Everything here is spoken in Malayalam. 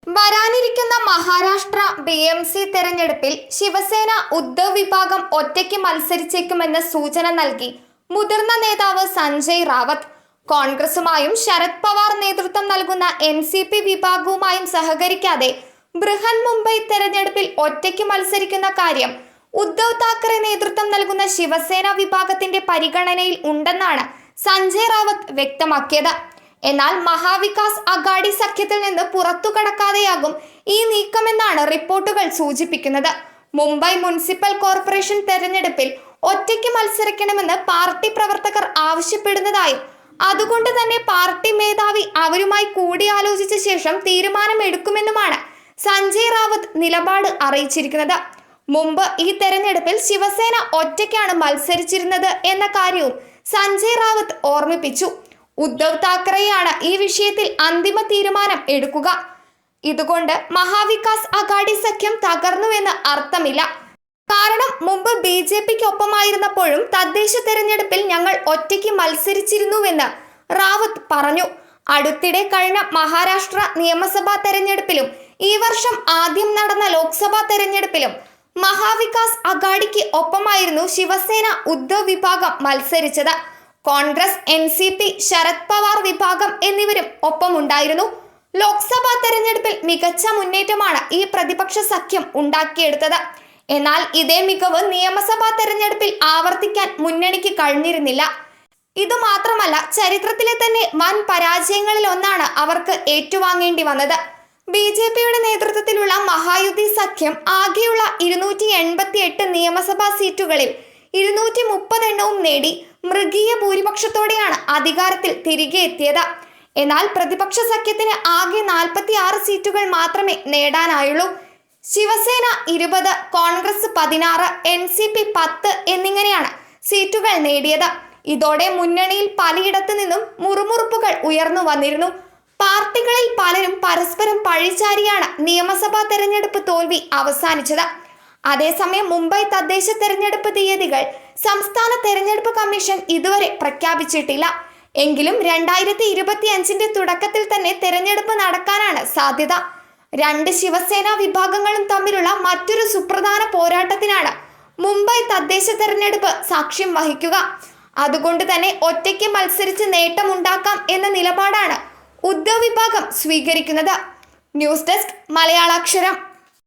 വരാനിരിക്കുന്ന മഹാരാഷ്ട്ര BMC തെരഞ്ഞെടുപ്പിൽ ശിവസേന ഉദ്ധവ് വിഭാഗം ഒറ്റയ്ക്ക് മത്സരിച്ചേക്കുമെന്ന് സൂചന നൽകി മുതിർന്ന നേതാവ് സഞ്ജയ് റാവത്ത്. കോൺഗ്രസുമായും ശരത് പവാർ നേതൃത്വം നൽകുന്ന NCP വിഭാഗവുമായും സഹകരിക്കാതെ ബൃഹൻ മുംബൈ തെരഞ്ഞെടുപ്പിൽ ഒറ്റയ്ക്ക് മത്സരിക്കുന്ന കാര്യം ഉദ്ധവ് താക്കറെ നേതൃത്വം നൽകുന്ന ശിവസേന വിഭാഗത്തിന്റെ പരിഗണനയിൽ ഉണ്ടെന്നാണ് സഞ്ജയ് റാവത്ത് വ്യക്തമാക്കിയത്. എന്നാൽ മഹാവികാസ് അഘാടി സഖ്യത്തിൽ നിന്ന് പുറത്തു കടക്കാതെയാകും ഈ നീക്കമെന്നാണ് റിപ്പോർട്ടുകൾ സൂചിപ്പിക്കുന്നത്. മുംബൈ മുനിസിപ്പൽ കോർപ്പറേഷൻ തെരഞ്ഞെടുപ്പിൽ ഒറ്റയ്ക്ക് മത്സരിക്കണമെന്ന് പാർട്ടി പ്രവർത്തകർ ആവശ്യപ്പെടുന്നതായും അതുകൊണ്ട് തന്നെ പാർട്ടി മേധാവി അവരുമായി കൂടിയാലോചിച്ച ശേഷം തീരുമാനമെടുക്കുമെന്നുമാണ് സഞ്ജയ് റാവത്ത് നിലപാട് അറിയിച്ചിരിക്കുന്നത്. മുമ്പ് ഈ തെരഞ്ഞെടുപ്പിൽ ശിവസേന ഒറ്റയ്ക്കാണ് മത്സരിച്ചിരുന്നത് എന്ന കാര്യവും സഞ്ജയ് റാവത്ത് ഓർമ്മിപ്പിച്ചു. ഉദ്ധവ് താക്കറെയാണ് ഈ വിഷയത്തിൽ അന്തിമ തീരുമാനം എടുക്കുക. ഇതുകൊണ്ട് മഹാവികാസ് അഘാടി സഖ്യം തകർന്നുവെന്ന് അർത്ഥമില്ല. കാരണം മുമ്പ് BJPക്കൊപ്പമായിരുന്നപ്പോഴും തദ്ദേശ തെരഞ്ഞെടുപ്പിൽ ഞങ്ങൾ ഒറ്റയ്ക്ക് മത്സരിച്ചിരുന്നുവെന്ന് റാവത്ത് പറഞ്ഞു. അടുത്തിടെ കഴിഞ്ഞ മഹാരാഷ്ട്ര നിയമസഭാ തെരഞ്ഞെടുപ്പിലും ഈ വർഷം ആദ്യം നടന്ന ലോക്സഭാ തെരഞ്ഞെടുപ്പിലും മഹാവികാസ് അഘാടിക്ക് ഒപ്പമായിരുന്നു ശിവസേന ഉദ്ധവ് വിഭാഗം മത്സരിച്ചത്. കോൺഗ്രസ്, NCP, ശരത് പവാർ വിഭാഗം എന്നിവരും ഒപ്പമുണ്ടായിരുന്നു. ലോക്സഭാ തെരഞ്ഞെടുപ്പിൽ മികച്ച മുന്നേറ്റമാണ് ഈ പ്രതിപക്ഷ സഖ്യം ഉണ്ടാക്കിയെടുത്തത്. എന്നാൽ ഇതേ മികവ് നിയമസഭാ തെരഞ്ഞെടുപ്പിൽ ആവർത്തിക്കാൻ മുന്നണിക്ക് കഴിഞ്ഞിരുന്നില്ല. ഇതുമാത്രമല്ല, ചരിത്രത്തിലെ തന്നെ വൻ പരാജയങ്ങളിൽ ഒന്നാണ് അവർക്ക് ഏറ്റുവാങ്ങേണ്ടി വന്നത്. BJPയുടെ നേതൃത്വത്തിലുള്ള മഹായുതി സഖ്യം ആകെയുള്ള 288 നിയമസഭാ സീറ്റുകളിൽ 230 എണ്ണവും നേടി മൃഗീയ ഭൂരിപക്ഷത്തോടെയാണ് അധികാരത്തിൽ തിരികെ എത്തിയത്. എന്നാൽ പ്രതിപക്ഷ സഖ്യത്തിന് ആകെ 46 സീറ്റുകൾ മാത്രമേ നേടാനായുള്ളൂ. ശിവസേന 20, കോൺഗ്രസ് 16, NCP 10 എന്നിങ്ങനെയാണ് സീറ്റുകൾ നേടിയത്. ഇതോടെ മുന്നണിയിൽ പലയിടത്തു നിന്നും മുറുമുറുപ്പുകൾ ഉയർന്നു വന്നിരുന്നു. പാർട്ടികളിൽ പലരും പരസ്പരം പഴിചാരിയാണ് നിയമസഭാ തെരഞ്ഞെടുപ്പ് തോൽവി അവസാനിച്ചത്. അതേസമയം മുംബൈ തദ്ദേശ തെരഞ്ഞെടുപ്പ് തീയതികൾ സംസ്ഥാന തെരഞ്ഞെടുപ്പ് കമ്മീഷൻ ഇതുവരെ പ്രഖ്യാപിച്ചിട്ടില്ല. എങ്കിലും 2025 തുടക്കത്തിൽ തന്നെ തെരഞ്ഞെടുപ്പ് നടക്കാനാണ് സാധ്യത. രണ്ട് ശിവസേന വിഭാഗങ്ങളും തമ്മിലുള്ള മറ്റൊരു സുപ്രധാന പോരാട്ടത്തിനാണ് മുംബൈ തദ്ദേശ തെരഞ്ഞെടുപ്പ് സാക്ഷ്യം വഹിക്കുക. അതുകൊണ്ട് തന്നെ ഒറ്റയ്ക്ക് മത്സരിച്ച് നേട്ടമുണ്ടാക്കാം എന്ന നിലപാടാണ് ഉദ്ധവ് വിഭാഗം സ്വീകരിക്കുന്നത്. News desk മലയാളാക്ഷരം.